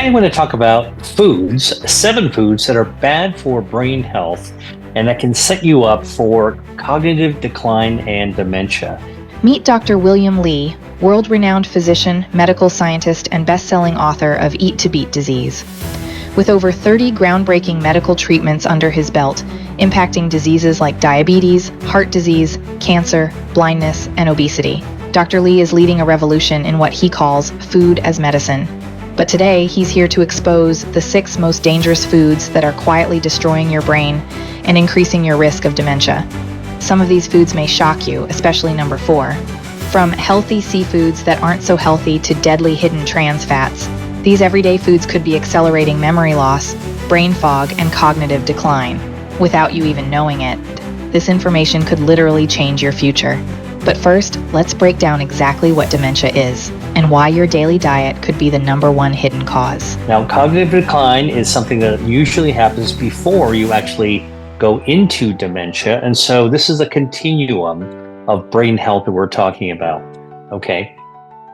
Today, I'm going to talk about foods, 7 foods that are bad for brain health and that can set you up for cognitive decline and dementia. Meet Dr. William Li, world-renowned physician, medical scientist, and best-selling author of Eat to Beat Disease. With over 30 groundbreaking medical treatments under his belt, impacting diseases like diabetes, heart disease, cancer, blindness, and obesity, Dr. Li is leading a revolution in what he calls food as medicine. But today, he's here to expose the 6 most dangerous foods that are quietly destroying your brain and increasing your risk of dementia. Some of these foods may shock you, especially number 4. From healthy seafoods that aren't so healthy to deadly hidden trans fats, these everyday foods could be accelerating memory loss, brain fog, and cognitive decline, without you even knowing it. This information could literally change your future. But first, let's break down exactly what dementia is and why your daily diet could be the number 1 hidden cause. Now, cognitive decline is something that usually happens before you actually go into dementia. And so this is a continuum of brain health that we're talking about. Okay.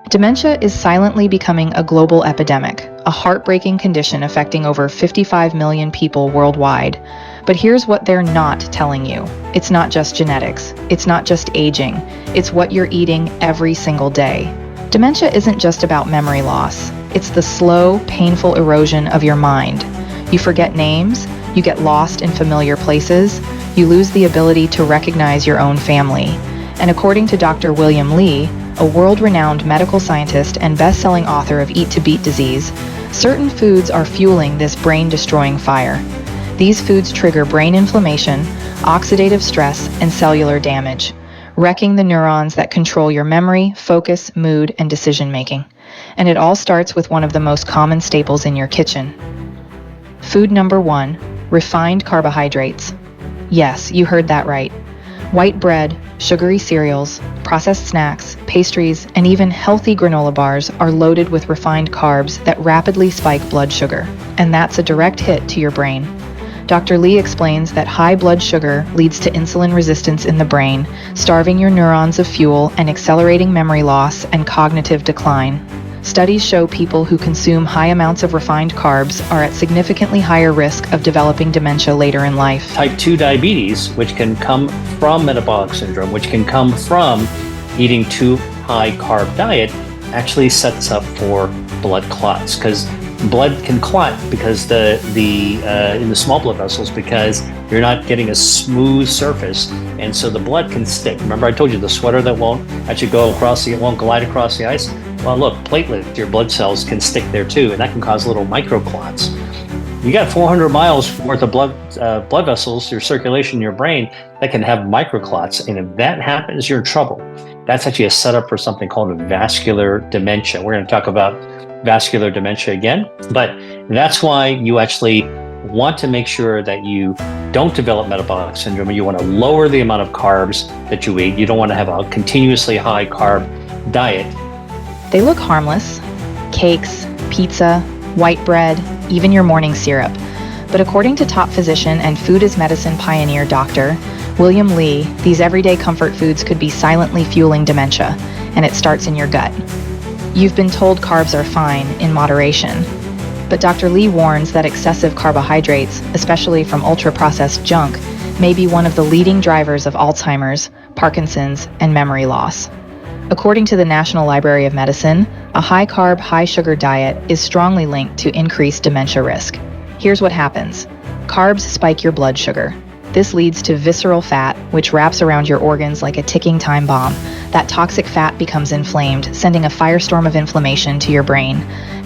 Dementia is silently becoming a global epidemic, a heartbreaking condition affecting over 55 million people worldwide. But here's what they're not telling you. It's not just genetics. It's not just aging. It's what you're eating every single day. Dementia isn't just about memory loss. It's the slow, painful erosion of your mind. You forget names, you get lost in familiar places, you lose the ability to recognize your own family. And according to Dr. William Li, a world-renowned medical scientist and best-selling author of Eat to Beat Disease, certain foods are fueling this brain-destroying fire. These foods trigger brain inflammation, oxidative stress, and cellular damage, wrecking the neurons that control your memory, focus, mood, and decision-making. And it all starts with one of the most common staples in your kitchen. Food number 1, refined carbohydrates. Yes, you heard that right. White bread, sugary cereals, processed snacks, pastries, and even healthy granola bars are loaded with refined carbs that rapidly spike blood sugar. And that's a direct hit to your brain. Dr. Li explains that high blood sugar leads to insulin resistance in the brain, starving your neurons of fuel and accelerating memory loss and cognitive decline. Studies show people who consume high amounts of refined carbs are at significantly higher risk of developing dementia later in life. Type 2 diabetes, which can come from metabolic syndrome, which can come from eating too high carb diet, actually sets up for blood clots, because blood can clot because in the small blood vessels, because you're not getting a smooth surface, and so the blood can stick. Remember, I told you the sweater that won't actually won't glide across the ice. Well, look, platelets, your blood cells can stick there too, and that can cause little microclots. You got 400 miles worth of blood vessels, your circulation in your brain, that can have microclots, and if that happens, you're in trouble. That's actually a setup for something called vascular dementia. We're going to talk about vascular dementia again, but that's why you actually want to make sure that you don't develop metabolic syndrome. You want to lower the amount of carbs that you eat. You don't want to have a continuously high carb diet. They look harmless: cakes, pizza, white bread, even your morning syrup. But according to top physician and food as medicine pioneer Dr. William Li, these everyday comfort foods could be silently fueling dementia, and it starts in your gut. You've been told carbs are fine in moderation, but Dr. Li warns that excessive carbohydrates, especially from ultra-processed junk, may be one of the leading drivers of Alzheimer's, Parkinson's, and memory loss. According to the National Library of Medicine, a high-carb, high-sugar diet is strongly linked to increased dementia risk. Here's what happens. Carbs spike your blood sugar. This leads to visceral fat, which wraps around your organs like a ticking time bomb. That toxic fat becomes inflamed, sending a firestorm of inflammation to your brain.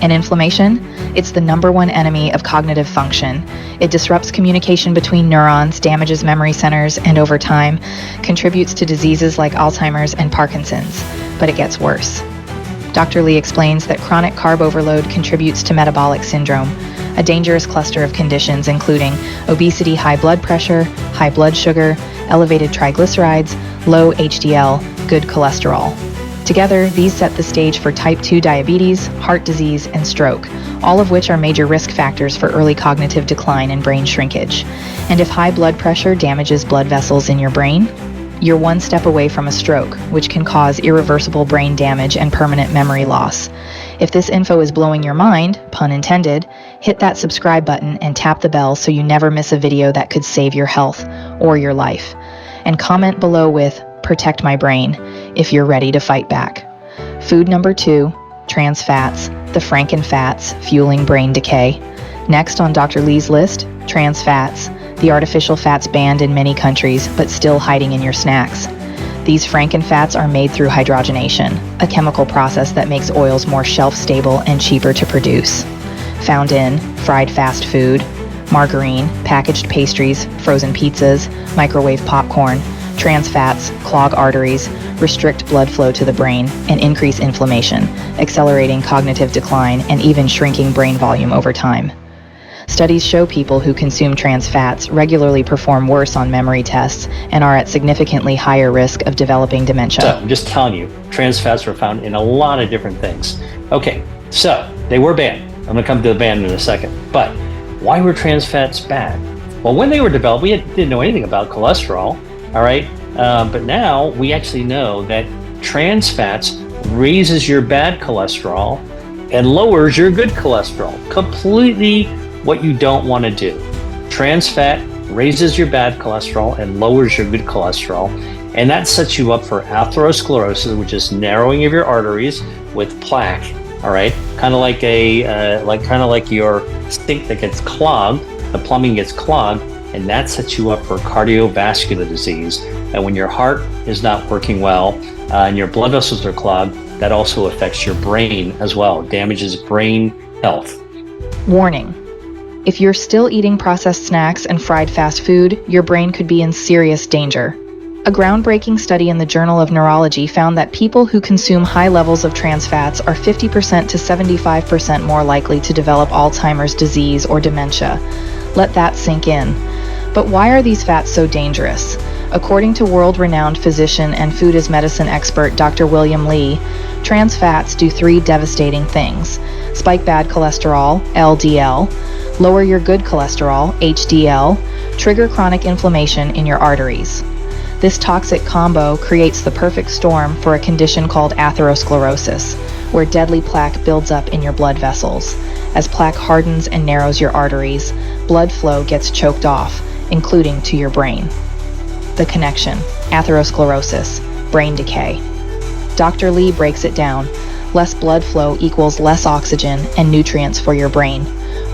And inflammation? It's the number 1 enemy of cognitive function. It disrupts communication between neurons, damages memory centers, and over time, contributes to diseases like Alzheimer's and Parkinson's. But it gets worse. Dr. Li explains that chronic carb overload contributes to metabolic syndrome, a dangerous cluster of conditions including obesity, high blood pressure, high blood sugar, elevated triglycerides, low HDL, good cholesterol. Together, these set the stage for type 2 diabetes, heart disease, and stroke, all of which are major risk factors for early cognitive decline and brain shrinkage. And if high blood pressure damages blood vessels in your brain, you're one step away from a stroke, which can cause irreversible brain damage and permanent memory loss. If this info is blowing your mind, pun intended, hit that subscribe button and tap the bell so you never miss a video that could save your health or your life. And comment below with "Protect my brain" if you're ready to fight back. Food number 2, trans fats, the franken-fats fueling brain decay. Next on Dr. Lee's list, trans fats, the artificial fats banned in many countries but still hiding in your snacks. These franken-fats are made through hydrogenation, a chemical process that makes oils more shelf-stable and cheaper to produce. Found in fried fast food, margarine, packaged pastries, frozen pizzas, microwave popcorn, trans fats clog arteries, restrict blood flow to the brain, and increase inflammation, accelerating cognitive decline and even shrinking brain volume over time. Studies show people who consume trans fats regularly perform worse on memory tests and are at significantly higher risk of developing dementia. So I'm just telling you, trans fats were found in a lot of different things. Okay, so they were banned. I'm going to come to the ban in a second. But why were trans fats bad? Well, when they were developed, we didn't know anything about cholesterol, all right? But now we actually know that trans fats raises your bad cholesterol and lowers your good cholesterol. Completely what you don't want to do. Trans fat raises your bad cholesterol and lowers your good cholesterol, and that sets you up for atherosclerosis, which is narrowing of your arteries with plaque. All right, kind of like your sink that gets clogged, the plumbing gets clogged, and that sets you up for cardiovascular disease. And when your heart is not working well and your blood vessels are clogged, that also affects your brain as well, damages brain health. Warning: if you're still eating processed snacks and fried fast food, your brain could be in serious danger. A groundbreaking study in the Journal of Neurology found that people who consume high levels of trans fats are 50% to 75% more likely to develop Alzheimer's disease or dementia. Let that sink in. But why are these fats so dangerous? According to world-renowned physician and food as medicine expert Dr. William Lee, trans fats do 3 devastating things: spike bad cholesterol, LDL, lower your good cholesterol, HDL, trigger chronic inflammation in your arteries. This toxic combo creates the perfect storm for a condition called atherosclerosis, where deadly plaque builds up in your blood vessels. As plaque hardens and narrows your arteries, blood flow gets choked off, including to your brain. The connection: atherosclerosis, brain decay. Dr. Lee breaks it down. Less blood flow equals less oxygen and nutrients for your brain.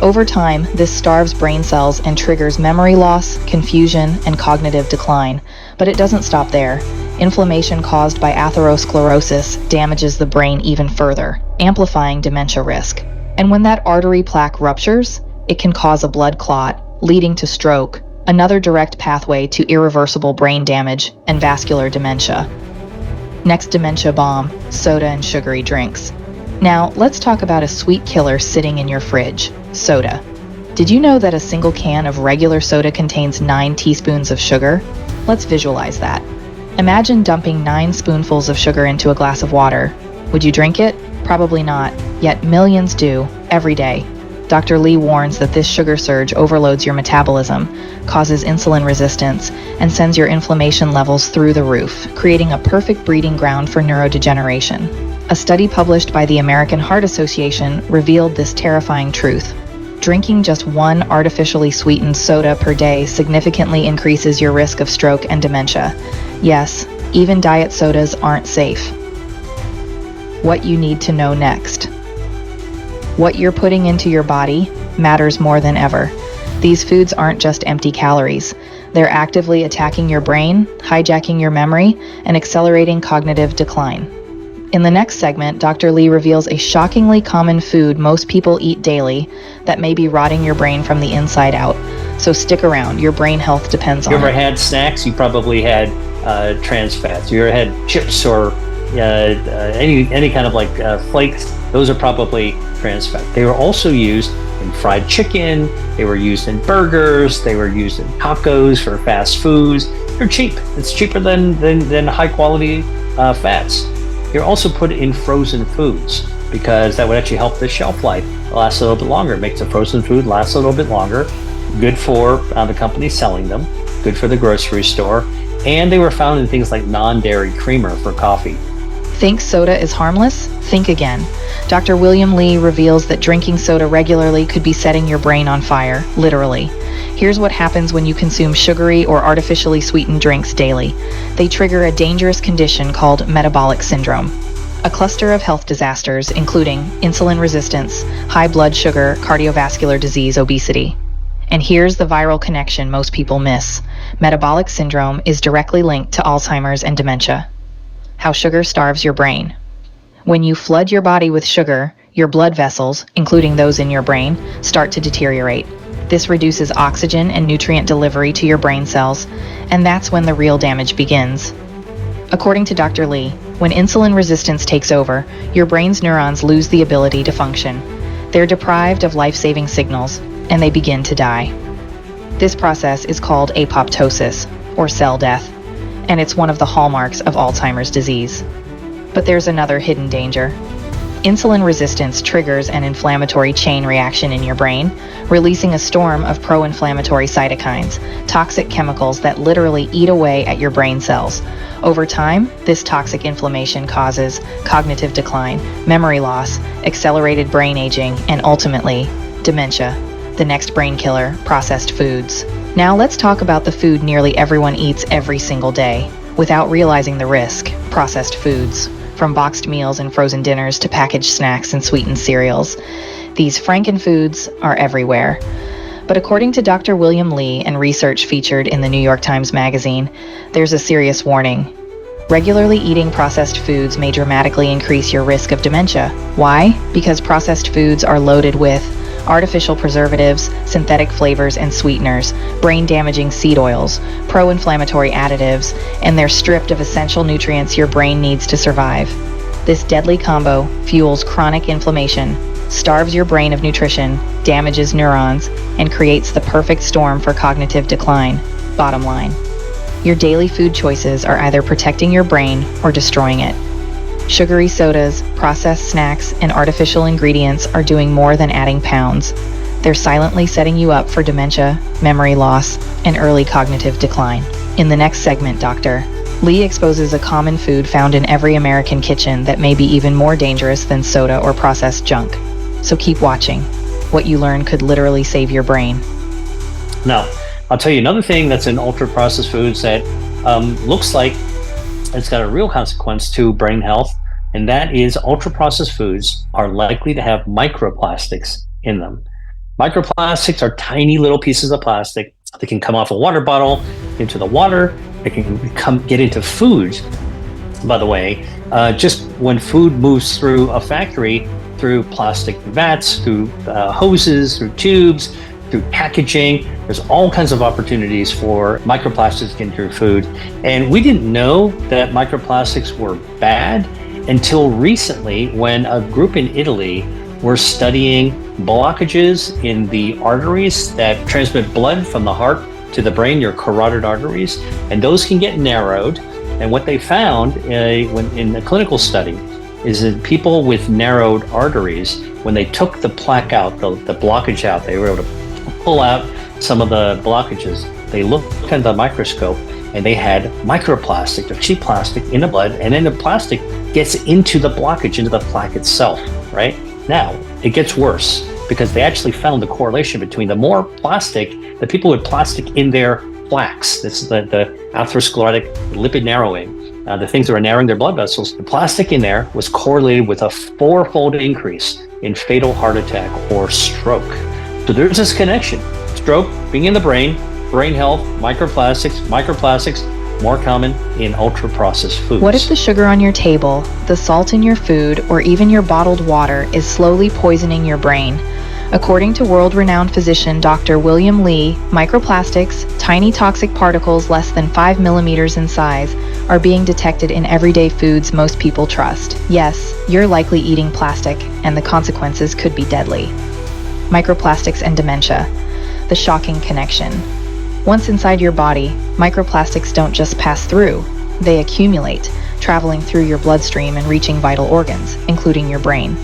Over time, this starves brain cells and triggers memory loss, confusion, and cognitive decline. But it doesn't stop there. Inflammation caused by atherosclerosis damages the brain even further, amplifying dementia risk. And when that artery plaque ruptures, it can cause a blood clot, leading to stroke, another direct pathway to irreversible brain damage and vascular dementia. Next dementia bomb: soda and sugary drinks. Now, let's talk about a sweet killer sitting in your fridge: soda. Did you know that a single can of regular soda contains 9 teaspoons of sugar? Let's visualize that. Imagine dumping 9 spoonfuls of sugar into a glass of water. Would you drink it? Probably not, yet millions do, every day. Dr. Lee warns that this sugar surge overloads your metabolism, causes insulin resistance, and sends your inflammation levels through the roof, creating a perfect breeding ground for neurodegeneration. A study published by the American Heart Association revealed this terrifying truth. Drinking just 1 artificially sweetened soda per day significantly increases your risk of stroke and dementia. Yes, even diet sodas aren't safe. What you need to know next. What you're putting into your body matters more than ever. These foods aren't just empty calories. They're actively attacking your brain, hijacking your memory, and accelerating cognitive decline. In the next segment, Dr. Lee reveals a shockingly common food most people eat daily that may be rotting your brain from the inside out. So stick around, your brain health depends on it. You ever had snacks? You probably had trans fats. You ever had chips or any kind of flakes? Those are probably trans fat. They were also used in fried chicken. They were used in burgers. They were used in tacos for fast foods. They're cheap. It's cheaper than high quality fats. They're also put in frozen foods because that would actually help the shelf life last a little bit longer. It makes the frozen food last a little bit longer. Good for the company selling them. Good for the grocery store. And they were found in things like non-dairy creamer for coffee. Think soda is harmless? Think again. Dr. William Lee reveals that drinking soda regularly could be setting your brain on fire, literally. Here's what happens when you consume sugary or artificially sweetened drinks daily. They trigger a dangerous condition called metabolic syndrome. A cluster of health disasters, including insulin resistance, high blood sugar, cardiovascular disease, obesity. And here's the viral connection most people miss. Metabolic syndrome is directly linked to Alzheimer's and dementia. How sugar starves your brain. When you flood your body with sugar, your blood vessels, including those in your brain, start to deteriorate. This reduces oxygen and nutrient delivery to your brain cells, and that's when the real damage begins. According to Dr. Lee, when insulin resistance takes over, your brain's neurons lose the ability to function. They're deprived of life-saving signals, and they begin to die. This process is called apoptosis, or cell death, and it's one of the hallmarks of Alzheimer's disease. But there's another hidden danger. Insulin resistance triggers an inflammatory chain reaction in your brain, releasing a storm of pro-inflammatory cytokines, toxic chemicals that literally eat away at your brain cells. Over time, this toxic inflammation causes cognitive decline, memory loss, accelerated brain aging, and ultimately, dementia. The next brain killer, processed foods. Now let's talk about the food nearly everyone eats every single day, without realizing the risk, processed foods. From boxed meals and frozen dinners to packaged snacks and sweetened cereals. These frankenfoods are everywhere. But according to Dr. William Lee and research featured in the New York Times Magazine, there's a serious warning. Regularly eating processed foods may dramatically increase your risk of dementia. Why? Because processed foods are loaded with artificial preservatives, synthetic flavors and sweeteners, brain-damaging seed oils, pro-inflammatory additives, and they're stripped of essential nutrients your brain needs to survive. This deadly combo fuels chronic inflammation, starves your brain of nutrition, damages neurons, and creates the perfect storm for cognitive decline. Bottom line, your daily food choices are either protecting your brain or destroying it. Sugary sodas, processed snacks, and artificial ingredients are doing more than adding pounds. They're silently setting you up for dementia, memory loss, and early cognitive decline. In the next segment, Dr. Lee exposes a common food found in every American kitchen that may be even more dangerous than soda or processed junk. So keep watching. What you learn could literally save your brain. Now, I'll tell you another thing that's in ultra-processed foods that looks like it's got a real consequence to brain health, and that is ultra-processed foods are likely to have microplastics in them. Microplastics are tiny little pieces of plastic that can come off a water bottle into the water. They can get into foods, by the way. Just when food moves through a factory, through plastic vats, through hoses, through tubes, through packaging, there's all kinds of opportunities for microplastics to get into food. And we didn't know that microplastics were bad until recently, when a group in Italy were studying blockages in the arteries that transmit blood from the heart to the brain, your carotid arteries, and those can get narrowed. And what they found when in a clinical study is that people with narrowed arteries, when they took the plaque out, the blockage out, they were able to pull out some of the blockages. They looked under the microscope and they had microplastic, or cheap plastic, in the blood, and then the plastic gets into the blockage, into the plaque itself, right? Now, it gets worse because they actually found the correlation between the more plastic, the people with plastic in their plaques, this is the atherosclerotic lipid narrowing, the things that are narrowing their blood vessels, the plastic in there was correlated with a 4-fold increase in fatal heart attack or stroke. So there's this connection. Stroke, being in the brain health, microplastics, more common in ultra-processed foods. What if the sugar on your table, the salt in your food, or even your bottled water is slowly poisoning your brain? According to world-renowned physician Dr. William Lee, microplastics, tiny toxic particles less than 5 millimeters in size, are being detected in everyday foods most people trust. Yes, you're likely eating plastic, and the consequences could be deadly. Microplastics and dementia. The shocking connection. Once inside your body, microplastics don't just pass through, they accumulate, traveling through your bloodstream and reaching vital organs, including your brain.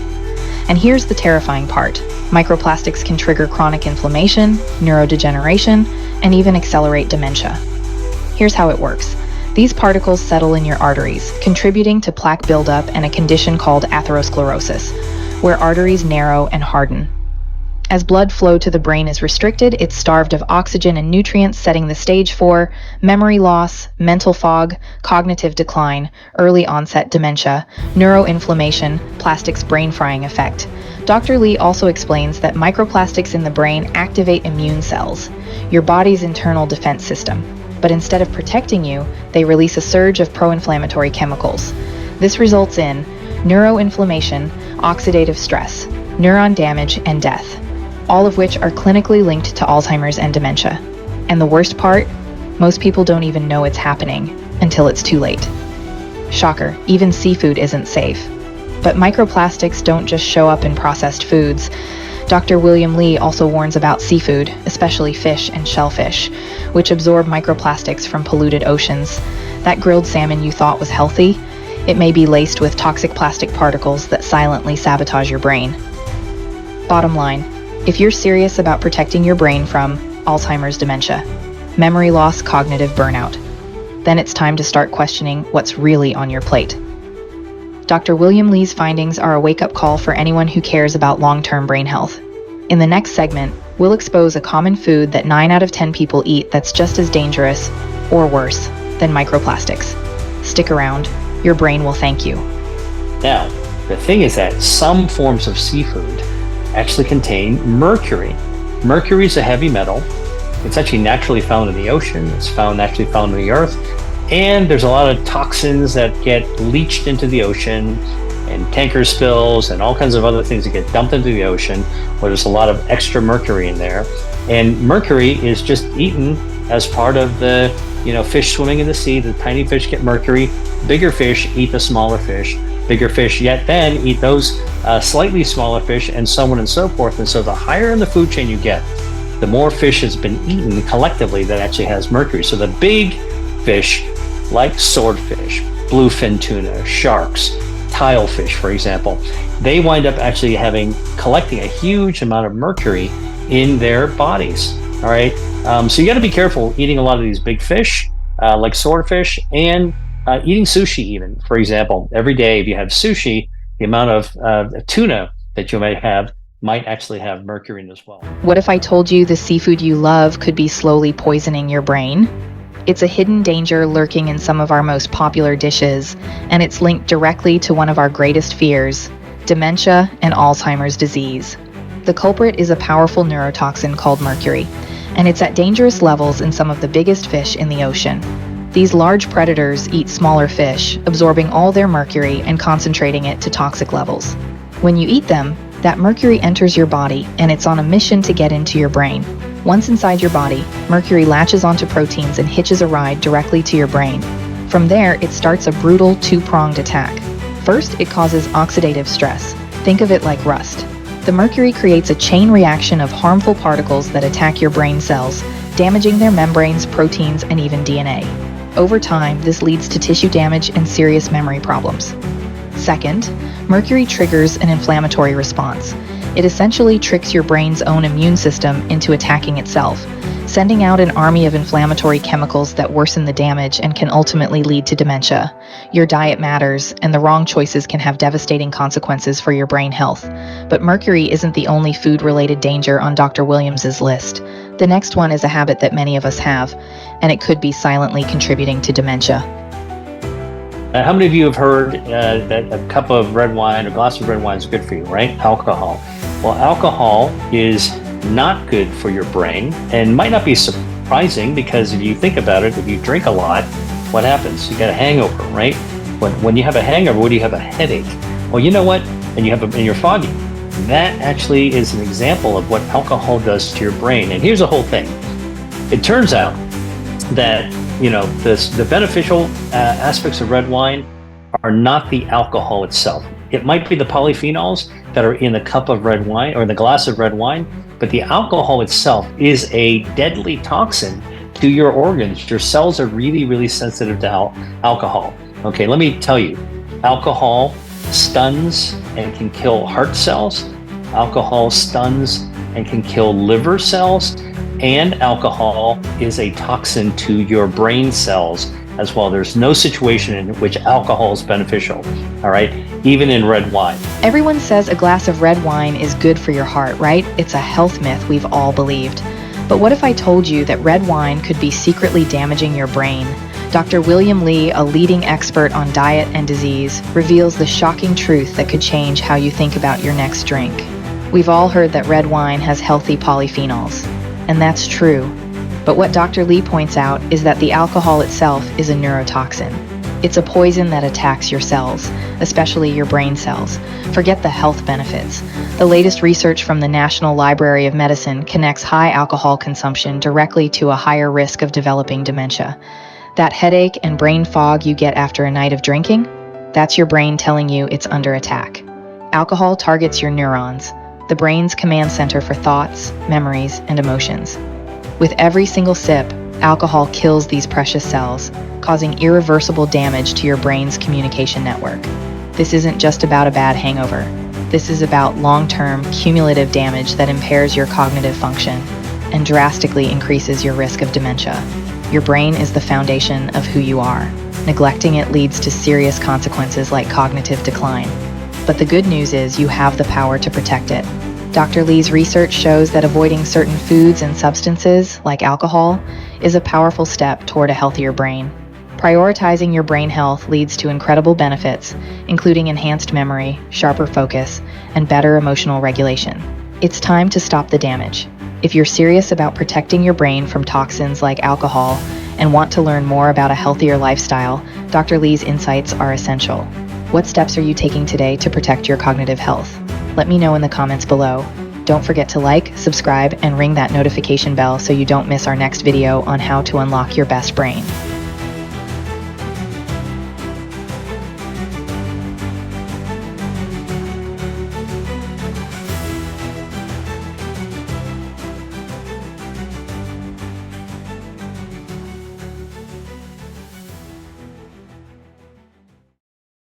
And here's the terrifying part. Microplastics can trigger chronic inflammation, neurodegeneration, and even accelerate dementia. Here's how it works. These particles settle in your arteries, contributing to plaque buildup and a condition called atherosclerosis, where arteries narrow and harden. As blood flow to the brain is restricted, it's starved of oxygen and nutrients, setting the stage for memory loss, mental fog, cognitive decline, early onset dementia, neuroinflammation, plastics brain frying effect. Dr. Lee also explains that microplastics in the brain activate immune cells, your body's internal defense system. But instead of protecting you, they release a surge of pro-inflammatory chemicals. This results in neuroinflammation, oxidative stress, neuron damage, and death, all of which are clinically linked to Alzheimer's and dementia. And the worst part, most people don't even know it's happening until it's too late. Shocker, even seafood isn't safe. But microplastics don't just show up in processed foods. Dr. William Lee also warns about seafood, especially fish and shellfish, which absorb microplastics from polluted oceans. That grilled salmon you thought was healthy, it may be laced with toxic plastic particles that silently sabotage your brain. Bottom line, if you're serious about protecting your brain from Alzheimer's, dementia, memory loss, cognitive burnout, then it's time to start questioning what's really on your plate. Dr. William Lee's findings are a wake-up call for anyone who cares about long-term brain health. In the next segment, we'll expose a common food that 9 out of 10 people eat that's just as dangerous, or worse, than microplastics. Stick around, your brain will thank you. Now, the thing is that some forms of seafood actually contain mercury. Mercury is a heavy metal. It's actually naturally found in the ocean. It's naturally found in the earth. And there's a lot of toxins that get leached into the ocean, and tanker spills and all kinds of other things that get dumped into the ocean where there's a lot of extra mercury in there. And mercury is just eaten as part of the fish swimming in the sea. The tiny fish get mercury. Bigger fish eat the smaller fish. Bigger fish yet then eat those slightly smaller fish, and so on and so forth. And so the higher in the food chain you get, the more fish has been eaten collectively that actually has mercury. So the big fish, like swordfish, bluefin tuna, sharks, tilefish, for example, they wind up actually collecting a huge amount of mercury in their bodies. All right. So you got to be careful eating a lot of these big fish, like swordfish, and eating sushi even. For example, every day if you have sushi, the amount of tuna that you might actually have mercury in as well. What if I told you the seafood you love could be slowly poisoning your brain? It's a hidden danger lurking in some of our most popular dishes, and it's linked directly to one of our greatest fears, dementia and Alzheimer's disease. The culprit is a powerful neurotoxin called mercury, and it's at dangerous levels in some of the biggest fish in the ocean. These large predators eat smaller fish, absorbing all their mercury and concentrating it to toxic levels. When you eat them, that mercury enters your body, and it's on a mission to get into your brain. Once inside your body, mercury latches onto proteins and hitches a ride directly to your brain. From there, it starts a brutal two-pronged attack. First, it causes oxidative stress. Think of it like rust. The mercury creates a chain reaction of harmful particles that attack your brain cells, damaging their membranes, proteins, and even DNA. Over time, this leads to tissue damage and serious memory problems. Second, mercury triggers an inflammatory response. It essentially tricks your brain's own immune system into attacking itself, sending out an army of inflammatory chemicals that worsen the damage and can ultimately lead to dementia. Your diet matters, and the wrong choices can have devastating consequences for your brain health. But mercury isn't the only food-related danger on Dr. Williams's list. The next one is a habit that many of us have, and it could be silently contributing to dementia. How many of you have heard that a cup of red wine, a glass of red wine is good for you, right? Alcohol. Well, alcohol is not good for your brain, and might not be surprising because if you think about it, if you drink a lot, what happens? You get a hangover, right? When you have a hangover, what do you have? A headache. Well, you know what? And you're foggy. That actually is an example of what alcohol does to your brain. And here's the whole thing. It turns out that the beneficial aspects of red wine are not the alcohol itself. It might be the polyphenols that are in the cup of red wine or in the glass of red wine, but the alcohol itself is a deadly toxin to your organs. Your cells are really, really sensitive to alcohol. Okay, let me tell you, alcohol stuns and can kill heart cells. Alcohol stuns and can kill liver cells. And alcohol is a toxin to your brain cells as well. There's no situation in which alcohol is beneficial, all right? Even in red wine. Everyone says a glass of red wine is good for your heart, right? It's a health myth we've all believed. But what if I told you that red wine could be secretly damaging your brain? Dr. William Li, a leading expert on diet and disease, reveals the shocking truth that could change how you think about your next drink. We've all heard that red wine has healthy polyphenols, and that's true. But what Dr. Li points out is that the alcohol itself is a neurotoxin. It's a poison that attacks your cells, especially your brain cells. Forget the health benefits. The latest research from the National Library of Medicine connects high alcohol consumption directly to a higher risk of developing dementia. That headache and brain fog you get after a night of drinking? That's your brain telling you it's under attack. Alcohol targets your neurons, the brain's command center for thoughts, memories, and emotions. With every single sip, alcohol kills these precious cells, causing irreversible damage to your brain's communication network. This isn't just about a bad hangover. This is about long-term, cumulative damage that impairs your cognitive function and drastically increases your risk of dementia. Your brain is the foundation of who you are. Neglecting it leads to serious consequences like cognitive decline. But the good news is you have the power to protect it. Dr. Li's research shows that avoiding certain foods and substances, like alcohol, is a powerful step toward a healthier brain. Prioritizing your brain health leads to incredible benefits, including enhanced memory, sharper focus, and better emotional regulation. It's time to stop the damage. If you're serious about protecting your brain from toxins like alcohol and want to learn more about a healthier lifestyle, Dr. Li's insights are essential. What steps are you taking today to protect your cognitive health? Let me know in the comments below. Don't forget to like, subscribe, and ring that notification bell so you don't miss our next video on how to unlock your best brain.